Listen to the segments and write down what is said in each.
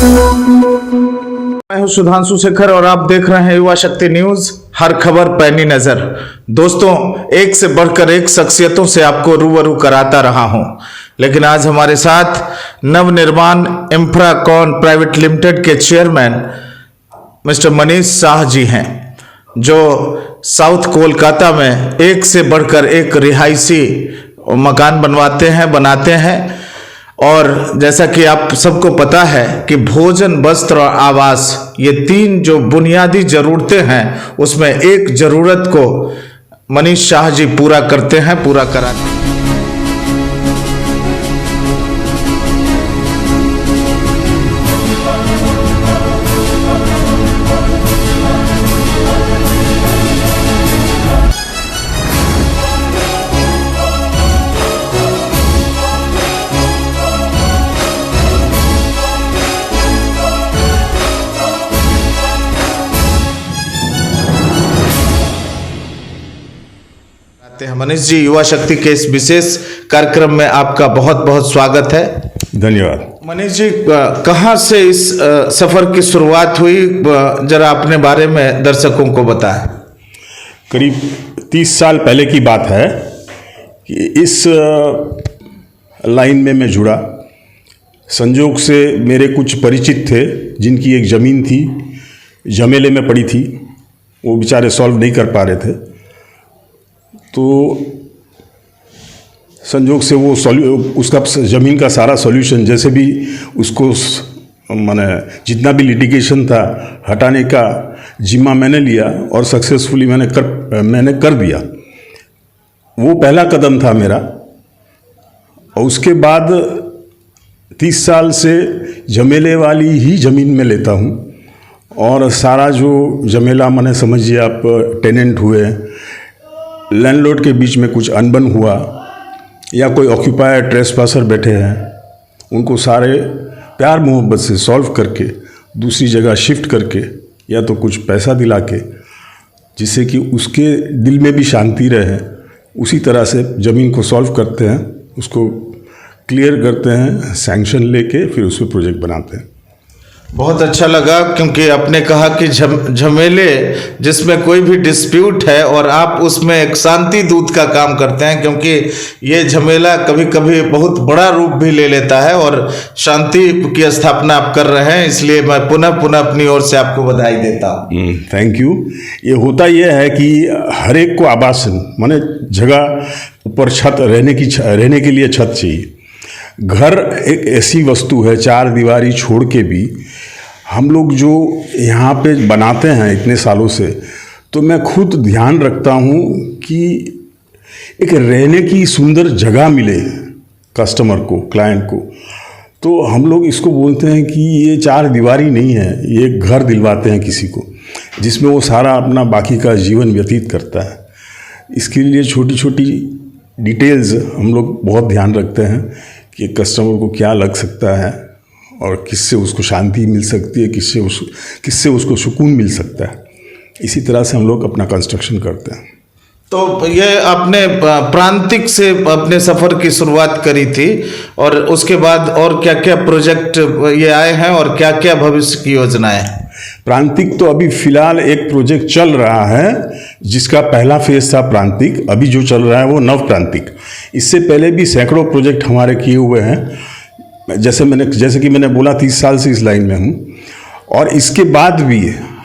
मैं हूं सुधांशु शेखर और आप देख रहे हैं युवा शक्ति न्यूज। हर खबर पैनी नजर। दोस्तों, एक से बढ़कर एक शख्सियतों से आपको रूबरू कराता रहा हूं, लेकिन आज हमारे साथ नवनिर्माण इंफ्राकॉन प्राइवेट लिमिटेड के चेयरमैन मिस्टर मनीष शाह जी हैं, जो साउथ कोलकाता में एक से बढ़कर एक रिहायशी मकान बनाते हैं। और जैसा कि आप सबको पता है कि भोजन, वस्त्र और आवास, ये तीन जो बुनियादी जरूरतें हैं, उसमें एक जरूरत को मनीष शाह जी पूरा करते हैं, पूरा कराते हैं। मनीष जी, युवा शक्ति के इस विशेष कार्यक्रम में आपका बहुत बहुत स्वागत है। धन्यवाद। मनीष जी, कहाँ से इस सफर की शुरुआत हुई, जरा अपने बारे में दर्शकों को बताएं। करीब 30 साल पहले की बात है कि इस लाइन में मैं जुड़ा। संजोग से मेरे कुछ परिचित थे जिनकी एक ज़मीन थी, झमेले में पड़ी थी, वो बेचारे सॉल्व नहीं कर पा रहे थे। तो संजोग से वो उसका ज़मीन का सारा सॉल्यूशन, जैसे भी उसको माने जितना भी लिटिगेशन था हटाने का जिम्मा मैंने लिया और सक्सेसफुली मैंने कर दिया। वो पहला कदम था मेरा। और उसके बाद 30 साल से झमेले वाली ही ज़मीन में लेता हूँ। और सारा जो झमेला माने समझिए आप, टेनेंट हुए, लैंडलॉर्ड के बीच में कुछ अनबन हुआ या कोई ऑक्यूपायर ट्रेसपासर बैठे हैं, उनको सारे प्यार मोहब्बत से सॉल्व करके दूसरी जगह शिफ्ट करके या तो कुछ पैसा दिला के, जिससे कि उसके दिल में भी शांति रहे, उसी तरह से ज़मीन को सॉल्व करते हैं, उसको क्लियर करते हैं, सैंक्शन लेके फिर उस पर प्रोजेक्ट बनाते हैं। बहुत अच्छा लगा, क्योंकि आपने कहा कि झमेले जिसमें कोई भी डिस्प्यूट है और आप उसमें एक शांति दूत का काम करते हैं, क्योंकि ये झमेला कभी कभी बहुत बड़ा रूप भी ले लेता है और शांति की स्थापना आप कर रहे हैं। इसलिए मैं पुनः अपनी ओर से आपको बधाई देता हूँ। Thank you. ये होता यह है कि हर एक को आवासन माने जगह, ऊपर छत, रहने के लिए छत चाहिए। घर एक ऐसी वस्तु है, चार दीवारी छोड़ के भी हम लोग जो यहाँ पे बनाते हैं इतने सालों से, तो मैं खुद ध्यान रखता हूँ कि एक रहने की सुंदर जगह मिले कस्टमर को, क्लाइंट को। तो हम लोग इसको बोलते हैं कि ये चार दीवारी नहीं है, ये एक घर दिलवाते हैं किसी को, जिसमें वो सारा अपना बाकी का जीवन व्यतीत करता है। इसके लिए छोटी छोटी डिटेल्स हम लोग बहुत ध्यान रखते हैं कि कस्टमर को क्या लग सकता है और किससे उसको शांति मिल सकती है, किससे उसको सुकून मिल सकता है। इसी तरह से हम लोग अपना कंस्ट्रक्शन करते हैं। तो ये आपने प्रांतिक से अपने सफ़र की शुरुआत करी थी, और उसके बाद और क्या क्या प्रोजेक्ट ये आए हैं और क्या क्या भविष्य की योजनाएं हैं? प्रांतिक तो अभी फ़िलहाल एक प्रोजेक्ट चल रहा है, जिसका पहला फेज था प्रांतिक। अभी जो चल रहा है वो नव प्रांतिक। इससे पहले भी सैकड़ों प्रोजेक्ट हमारे किए हुए हैं। जैसे कि मैंने बोला, 30 साल से इस लाइन में हूँ। और इसके बाद भी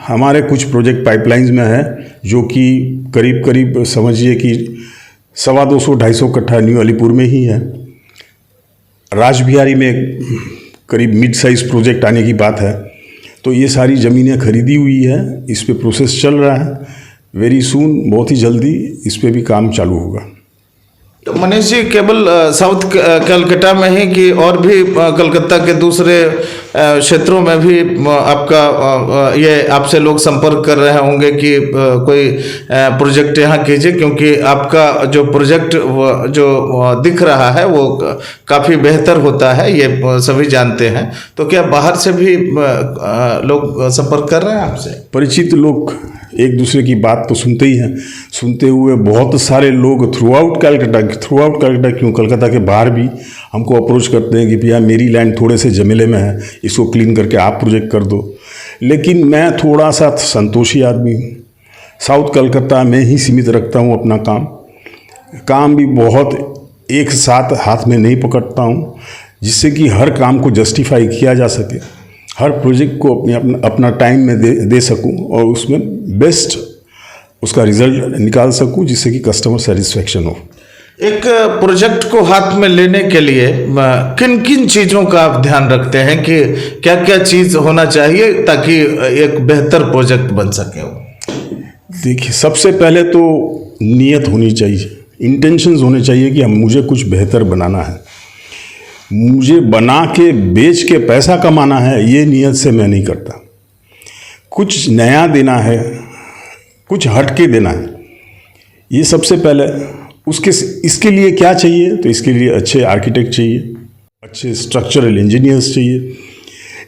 हमारे कुछ प्रोजेक्ट पाइपलाइंस में है, जो कि करीब समझिए कि 250-250 कट्ठा न्यू अलीपुर में ही है। राजबिहारी में करीब मिड साइज प्रोजेक्ट आने की बात है। तो ये सारी ज़मीनें खरीदी हुई है, इस पे प्रोसेस चल रहा है। वेरी सून, बहुत ही जल्दी इस पे भी काम चालू होगा। तो मनीष जी, केवल साउथ कलकत्ता में ही कि और भी कलकत्ता के दूसरे क्षेत्रों में भी आपका ये आपसे लोग संपर्क कर रहे होंगे कि कोई प्रोजेक्ट यहाँ कीजिए, क्योंकि आपका जो प्रोजेक्ट जो दिख रहा है वो काफ़ी बेहतर होता है, ये सभी जानते हैं। तो क्या बाहर से भी लोग संपर्क कर रहे हैं आपसे? परिचित लोग एक दूसरे की बात तो सुनते ही हैं। सुनते हुए बहुत सारे लोग थ्रू आउट कलकत्ता क्यों, कलकत्ता के बाहर भी हमको अप्रोच करते हैं कि भैया मेरी लैंड थोड़े से जमेले में है, इसको क्लीन करके आप प्रोजेक्ट कर दो। लेकिन मैं थोड़ा सा संतोषी आदमी हूँ, साउथ कलकत्ता में ही सीमित रखता हूँ अपना काम भी बहुत एक साथ हाथ में नहीं पकड़ता हूँ, जिससे कि हर काम को जस्टिफाई किया जा सके, हर प्रोजेक्ट को अपना टाइम में दे सकूं और उसमें बेस्ट उसका रिजल्ट निकाल सकूं, जिससे कि कस्टमर सेटिस्फेक्शन हो। एक प्रोजेक्ट को हाथ में लेने के लिए किन किन चीज़ों का आप ध्यान रखते हैं कि क्या क्या चीज़ होना चाहिए ताकि एक बेहतर प्रोजेक्ट बन सके? देखिए, सबसे पहले तो नीयत होनी चाहिए, इंटेंशंस होने चाहिए कि मुझे कुछ बेहतर बनाना है, मुझे बना के बेच के पैसा कमाना है, ये नियत से मैं नहीं करता। कुछ नया देना है, कुछ हट के देना है, ये सबसे पहले। इसके लिए क्या चाहिए? तो इसके लिए अच्छे आर्किटेक्ट चाहिए, अच्छे स्ट्रक्चरल इंजीनियर्स चाहिए।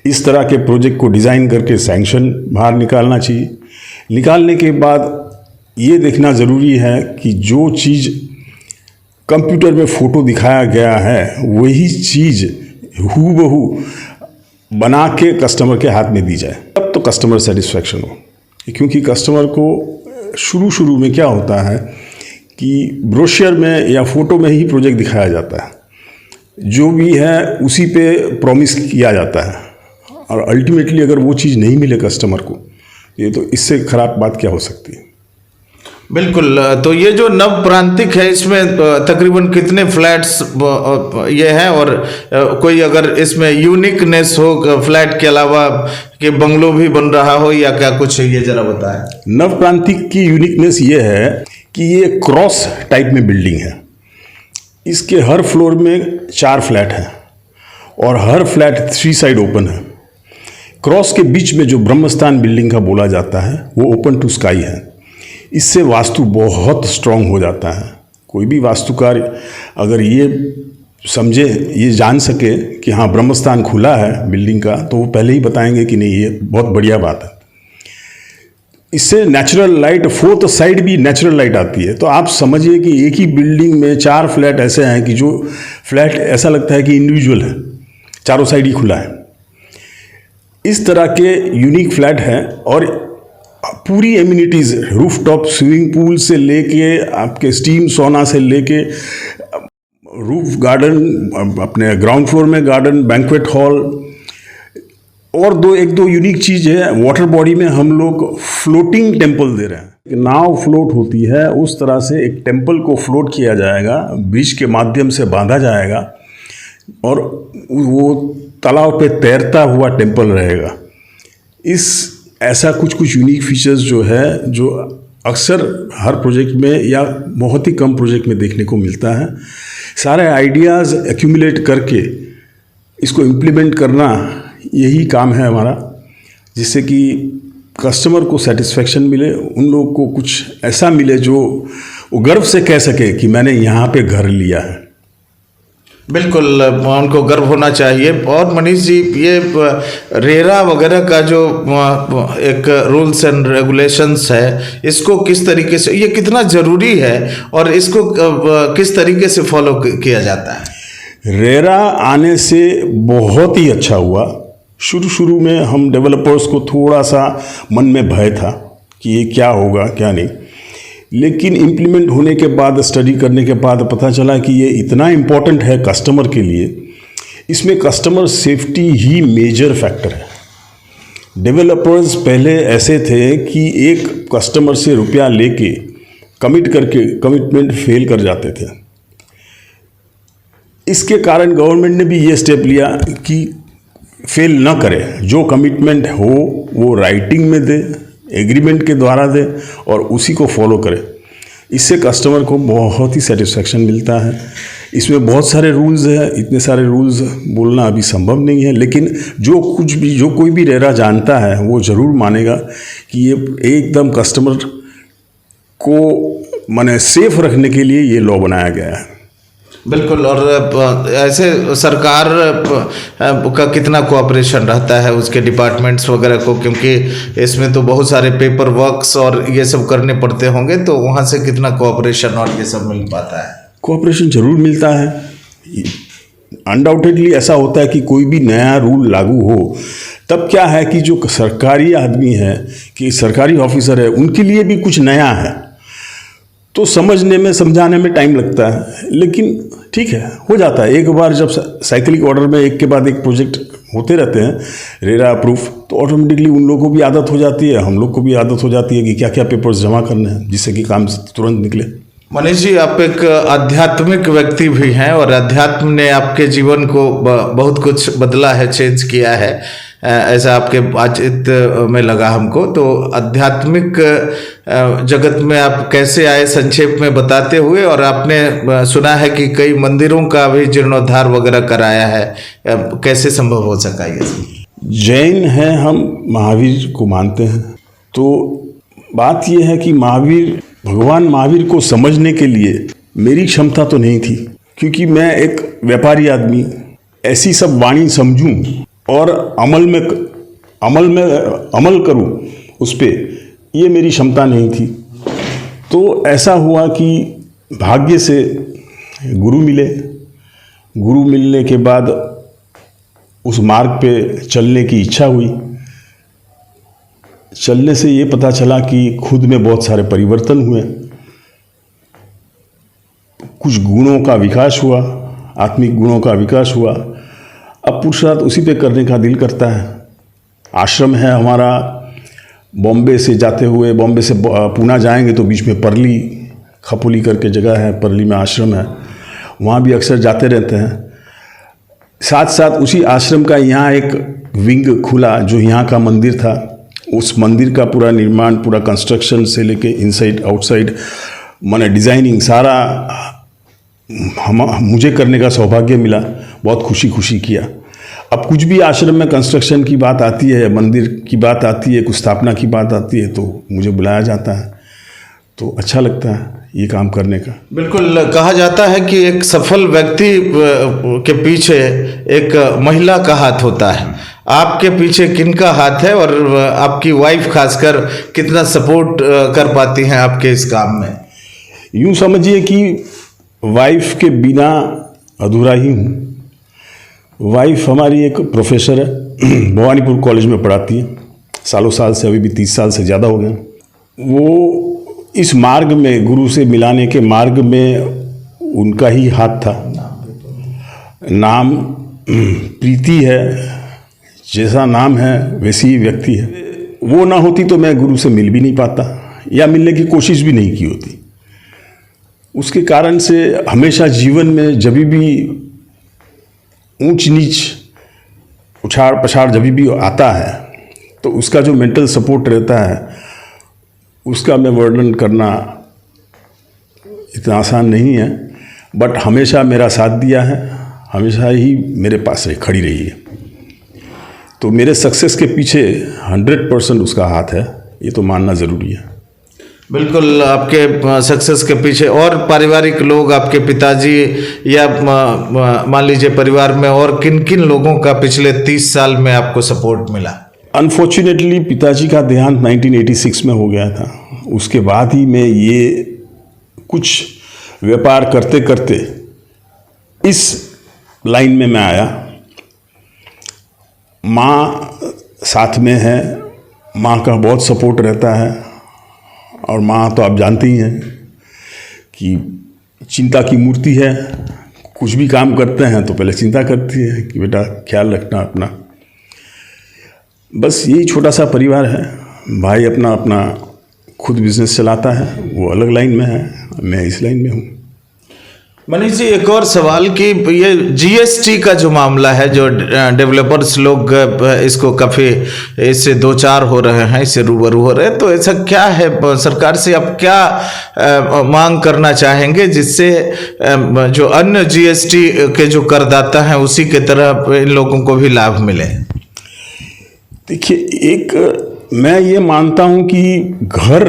इस तरह के प्रोजेक्ट को डिज़ाइन करके सैंक्शन बाहर निकालना चाहिए। निकालने के बाद ये देखना ज़रूरी है कि जो चीज़ कंप्यूटर में फ़ोटो दिखाया गया है वही चीज़ हूबहू बना के कस्टमर के हाथ में दी जाए, तब तो कस्टमर सेटिस्फेक्शन हो। क्योंकि कस्टमर को शुरू में क्या होता है कि ब्रोशर में या फ़ोटो में ही प्रोजेक्ट दिखाया जाता है, जो भी है उसी पे प्रॉमिस किया जाता है, और अल्टीमेटली अगर वो चीज़ नहीं मिले कस्टमर को, ये तो इससे ख़राब बात क्या हो सकती है। बिल्कुल। तो ये जो नव प्रांतिक है, इसमें तकरीबन कितने फ्लैट्स ये हैं, और कोई अगर इसमें यूनिकनेस हो फ्लैट के अलावा कि बंगलो भी बन रहा हो या क्या कुछ है, ये जरा बताएं। नव प्रांतिक की यूनिकनेस ये है कि ये क्रॉस टाइप में बिल्डिंग है। इसके हर फ्लोर में 4 फ्लैट हैं और हर फ्लैट 3 साइड ओपन है। क्रॉस के बीच में जो ब्रह्मस्थान बिल्डिंग का बोला जाता है वो ओपन टू स्काई है। इससे वास्तु बहुत स्ट्रांग हो जाता है। कोई भी वास्तुकार अगर ये समझे, ये जान सके कि हाँ ब्रह्मस्थान खुला है बिल्डिंग का, तो वो पहले ही बताएंगे कि नहीं, ये बहुत बढ़िया बात है। इससे नेचुरल लाइट, 4th साइड भी नेचुरल लाइट आती है। तो आप समझिए कि एक ही बिल्डिंग में 4 फ्लैट ऐसे हैं कि जो फ्लैट ऐसा लगता है कि इंडिविजुअल है, चारों साइड ही खुला है। इस तरह के यूनिक फ्लैट हैं और पूरी एमिनिटीज़, रूफटॉप स्विमिंग पूल से लेके आपके स्टीम सोना से लेके रूफ गार्डन, अपने ग्राउंड फ्लोर में गार्डन, बैंक्वेट हॉल, और एक दो यूनिक चीज़ है। वाटर बॉडी में हम लोग फ्लोटिंग टेम्पल दे रहे हैं। नाव फ्लोट होती है, उस तरह से एक टेम्पल को फ्लोट किया जाएगा, ब्रिज के माध्यम से बांधा जाएगा और वो तालाब पे तैरता हुआ टेम्पल रहेगा। ऐसा कुछ यूनिक फीचर्स जो है, जो अक्सर हर प्रोजेक्ट में या बहुत ही कम प्रोजेक्ट में देखने को मिलता है। सारे आइडियाज़ एक्यूमुलेट करके इसको इम्प्लीमेंट करना, यही काम है हमारा, जिससे कि कस्टमर को सेटिस्फेक्शन मिले, उन लोगों को कुछ ऐसा मिले जो वो गर्व से कह सके कि मैंने यहाँ पे घर लिया है। बिल्कुल, उनको गर्व होना चाहिए। और मनीष जी, ये रेरा वगैरह का जो एक रूल्स एंड रेगुलेशंस है, इसको किस तरीके से, ये कितना ज़रूरी है और इसको किस तरीके से फॉलो किया जाता है? रेरा आने से बहुत ही अच्छा हुआ। शुरू में हम डेवलपर्स को थोड़ा सा मन में भय था कि ये क्या होगा क्या नहीं, लेकिन इम्प्लीमेंट होने के बाद, स्टडी करने के बाद पता चला कि ये इतना इम्पोर्टेंट है कस्टमर के लिए। इसमें कस्टमर सेफ्टी ही मेजर फैक्टर है। डेवलपर्स पहले ऐसे थे कि एक कस्टमर से रुपया लेके कमिटमेंट फेल कर जाते थे। इसके कारण गवर्नमेंट ने भी ये स्टेप लिया कि फेल ना करे, जो कमिटमेंट हो वो राइटिंग में दे, एग्रीमेंट के द्वारा दे और उसी को फॉलो करे। इससे कस्टमर को बहुत ही सेटिस्फेक्शन मिलता है। इसमें बहुत सारे रूल्स हैं, इतने सारे रूल्स बोलना अभी संभव नहीं है, लेकिन जो कोई भी रेरा जानता है वो ज़रूर मानेगा कि ये एकदम कस्टमर को माने सेफ रखने के लिए ये लॉ बनाया गया है। बिल्कुल। और ऐसे सरकार का कितना कोऑपरेशन रहता है उसके डिपार्टमेंट्स वगैरह को, क्योंकि इसमें तो बहुत सारे पेपर वर्क्स और ये सब करने पड़ते होंगे, तो वहाँ से कितना कोऑपरेशन और ये सब मिल पाता है? कोऑपरेशन जरूर मिलता है। अनडाउटेडली ऐसा होता है कि कोई भी नया रूल लागू हो तब क्या है कि जो सरकारी आदमी है, कि सरकारी ऑफिसर है, उनके लिए भी कुछ नया है तो समझने में समझाने में टाइम लगता है, लेकिन ठीक है, हो जाता है। एक बार जब साइक्लिक ऑर्डर में एक के बाद एक प्रोजेक्ट होते रहते हैं रेरा अप्रूव, तो ऑटोमेटिकली उन लोगों को भी आदत हो जाती है, हम लोग को भी आदत हो जाती है कि क्या क्या पेपर्स जमा करने हैं जिससे कि काम तुरंत निकले। मनीष जी, आप एक आध्यात्मिक व्यक्ति भी हैं और अध्यात्म ने आपके जीवन को बहुत कुछ बदला है, चेंज किया है, ऐसा आपके बातचीत में लगा हमको। तो आध्यात्मिक जगत में आप कैसे आए, संक्षेप में बताते हुए, और आपने सुना है कि कई मंदिरों का भी जीर्णोद्धार वगैरह कराया है, कैसे संभव हो सका ये? जैन है, हम महावीर को मानते हैं। तो बात यह है कि भगवान महावीर को समझने के लिए मेरी क्षमता तो नहीं थी, क्योंकि मैं एक व्यापारी आदमी ऐसी सब वाणी समझूं और अमल करूं उस पर, ये मेरी क्षमता नहीं थी। तो ऐसा हुआ कि भाग्य से गुरु मिले। गुरु मिलने के बाद उस मार्ग पे चलने की इच्छा हुई। चलने से ये पता चला कि खुद में बहुत सारे परिवर्तन हुए, कुछ गुणों का विकास हुआ, आत्मिक गुणों का विकास हुआ। अब पुरुषार्थ उसी पे करने का दिल करता है। आश्रम है हमारा, बॉम्बे से जाते हुए, बॉम्बे से पूना जाएंगे तो बीच में परली खपोली करके जगह है, परली में आश्रम है, वहाँ भी अक्सर जाते रहते हैं। साथ साथ उसी आश्रम का यहाँ एक विंग खुला जो यहाँ का मंदिर था, उस मंदिर का पूरा निर्माण, पूरा कंस्ट्रक्शन से लेके इनसाइड आउटसाइड माने डिज़ाइनिंग सारा मुझे करने का सौभाग्य मिला। बहुत खुशी किया। अब कुछ भी आश्रम में कंस्ट्रक्शन की बात आती है, मंदिर की बात आती है, कुछ स्थापना की बात आती है, तो मुझे बुलाया जाता है, तो अच्छा लगता है ये काम करने का। बिल्कुल। कहा जाता है कि एक सफल व्यक्ति के पीछे एक महिला का हाथ होता है। आपके पीछे किनका हाथ है, और आपकी वाइफ खासकर कितना सपोर्ट कर पाती हैं आपके इस काम में? यूँ समझिए कि वाइफ के बिना अधूरा ही हूँ। वाइफ हमारी एक प्रोफेसर है, भवानीपुर कॉलेज में पढ़ाती है, सालों साल से, अभी भी 30 साल से ज़्यादा हो गए। वो इस मार्ग में, गुरु से मिलाने के मार्ग में उनका ही हाथ था। नाम प्रीति है, जैसा नाम है वैसी ही व्यक्ति है। वो ना होती तो मैं गुरु से मिल भी नहीं पाता, या मिलने की कोशिश भी नहीं की होती। उसके कारण से हमेशा जीवन में जब भी ऊंच नीच, उछाड़ पछाड़ जब भी आता है, तो उसका जो मेंटल सपोर्ट रहता है, उसका मैं वर्णन करना इतना आसान नहीं है, बट हमेशा मेरा साथ दिया है, हमेशा ही मेरे पास खड़ी रही है। तो मेरे सक्सेस के पीछे 100% उसका हाथ है, ये तो मानना ज़रूरी है। बिल्कुल। आपके सक्सेस के पीछे और पारिवारिक लोग, आपके पिताजी, या मान लीजिए परिवार में और किन किन लोगों का पिछले 30 साल में आपको सपोर्ट मिला? अनफॉर्चुनेटली पिताजी का देहांत 1986 में हो गया था। उसके बाद ही मैं ये कुछ व्यापार करते करते इस लाइन में मैं आया। माँ साथ में है, माँ का बहुत सपोर्ट रहता है, और माँ तो आप जानते ही हैं कि चिंता की मूर्ति है। कुछ भी काम करते हैं तो पहले चिंता करती है कि बेटा ख्याल रखना अपना। बस यही छोटा सा परिवार है। भाई अपना खुद बिजनेस चलाता है, वो अलग लाइन में है, मैं इस लाइन में हूँ। मनीष जी, एक और सवाल कि ये जीएसटी का जो मामला है, जो डेवलपर्स लोग इसको काफ़ी इससे दो चार हो रहे हैं, इससे रूबरू हो रहे हैं, तो ऐसा क्या है, सरकार से आप क्या मांग करना चाहेंगे जिससे जो अन्य जीएसटी के जो करदाता हैं उसी के तरह इन लोगों को भी लाभ मिले? देखिए, मैं ये मानता हूँ कि घर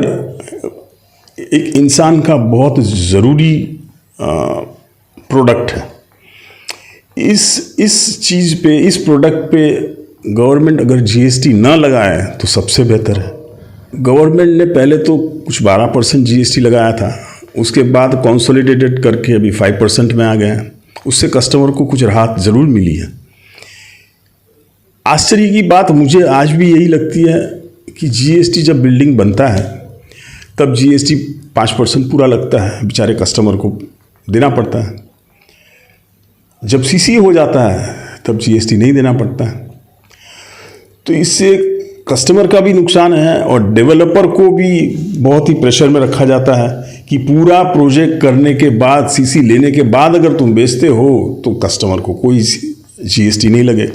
एक इंसान का बहुत ज़रूरी प्रोडक्ट है। इस चीज़ पे, इस प्रोडक्ट पे गवर्नमेंट अगर जीएसटी ना लगाए तो सबसे बेहतर है। गवर्नमेंट ने पहले तो कुछ 12% जीएसटी लगाया था, उसके बाद कंसोलिडेटेड करके अभी 5% में आ गए हैं। उससे कस्टमर को कुछ राहत ज़रूर मिली है। आश्चर्य की बात मुझे आज भी यही लगती है कि जीएसटी जब बिल्डिंग बनता है तब जीएसटी 5% पूरा लगता है, बेचारे कस्टमर को देना पड़ता है। जब सीसी हो जाता है तब जीएसटी नहीं देना पड़ता है। तो इससे कस्टमर का भी नुकसान है और डेवलपर को भी बहुत ही प्रेशर में रखा जाता है कि पूरा प्रोजेक्ट करने के बाद, सीसी लेने के बाद अगर तुम बेचते हो तो कस्टमर को कोई जीएसटी नहीं लगे,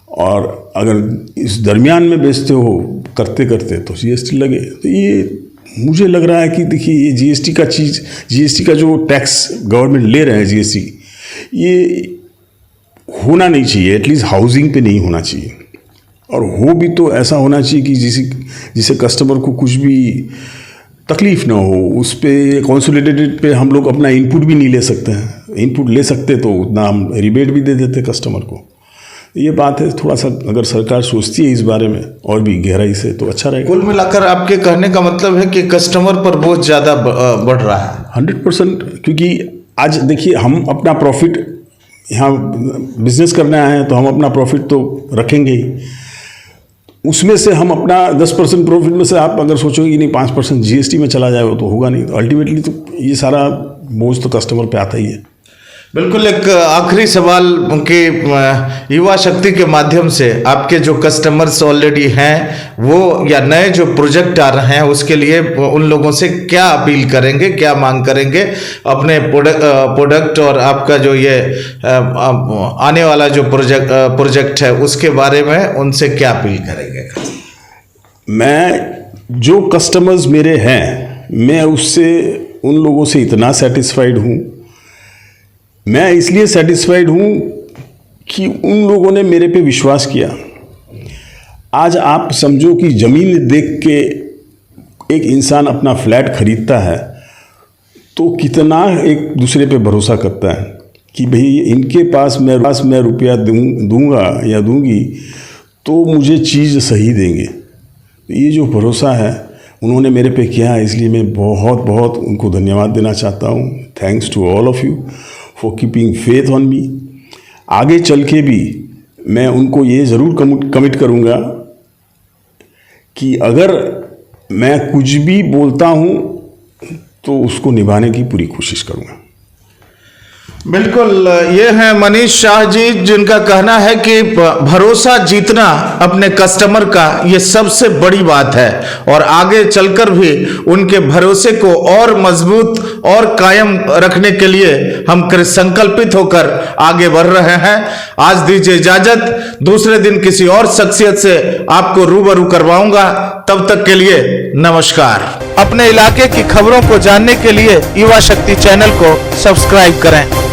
और अगर इस दरमियान में बेचते हो करते करते तो जीएसटी लगे। तो ये मुझे लग रहा है कि देखिए, ये जीएसटी का जो टैक्स गवर्नमेंट ले रहे हैं जीएसटी, ये होना नहीं चाहिए। एटलीस्ट हाउसिंग पे नहीं होना चाहिए, और हो भी तो ऐसा होना चाहिए कि जिसे कस्टमर को कुछ भी तकलीफ ना हो। उस पर कंसोलिडेटेड पे हम लोग अपना इनपुट भी नहीं ले सकते हैं। इनपुट ले सकते तो उतना हम रिबेट भी दे देते कस्टमर को। ये बात है, थोड़ा सा अगर सरकार सोचती है इस बारे में और भी गहराई से तो अच्छा रहेगा। कुल मिलाकर आपके कहने का मतलब है कि कस्टमर पर बोझ ज़्यादा बढ़ रहा है। 100%, क्योंकि आज देखिए, हम अपना प्रॉफिट, यहाँ बिजनेस करने आए हैं तो हम अपना प्रॉफिट तो रखेंगे ही। उसमें से हम अपना 10% प्रॉफिट में से आप अगर सोचोगे कि नहीं 5% जीएसटी में चला जाए तो होगा नहीं। तो अल्टीमेटली तो ये सारा बोझ तो कस्टमर पे आता ही है। बिल्कुल। एक आखिरी सवाल के युवा शक्ति के माध्यम से, आपके जो कस्टमर्स ऑलरेडी हैं वो या नए जो प्रोजेक्ट आ रहे हैं उसके लिए उन लोगों से क्या अपील करेंगे, क्या मांग करेंगे अपने प्रोडक्ट और आपका जो ये आने वाला जो प्रोजेक्ट है उसके बारे में उनसे क्या अपील करेंगे? मैं जो कस्टमर्स मेरे हैं, मैं उससे उन लोगों से इतना सेटिस्फाइड हूँ। मैं इसलिए सेटिस्फाइड हूँ कि उन लोगों ने मेरे पे विश्वास किया। आज आप समझो कि ज़मीन देख के एक इंसान अपना फ्लैट खरीदता है तो कितना एक दूसरे पे भरोसा करता है कि भाई इनके पास मैं रुपया दूंगा या दूंगी तो मुझे चीज़ सही देंगे। ये जो भरोसा है उन्होंने मेरे पे किया है, इसलिए मैं बहुत बहुत उनको धन्यवाद देना चाहता हूँ। Thanks to all of you for keeping faith on me. आगे चल के भी मैं उनको ये ज़रूर कमिट करूँगा कि अगर मैं कुछ भी बोलता हूँ तो उसको निभाने की पूरी कोशिश करूँगा। बिल्कुल, ये हैं मनीष शाह जी, जिनका कहना है कि भरोसा जीतना अपने कस्टमर का ये सबसे बड़ी बात है और आगे चलकर भी उनके भरोसे को और मजबूत और कायम रखने के लिए हम संकल्पित होकर आगे बढ़ रहे हैं। आज दीजिए इजाजत, दूसरे दिन किसी और शख्सियत से आपको रूबरू करवाऊंगा। तब तक के लिए नमस्कार। अपने इलाके की खबरों को जानने के लिए युवा शक्ति चैनल को सब्सक्राइब करें।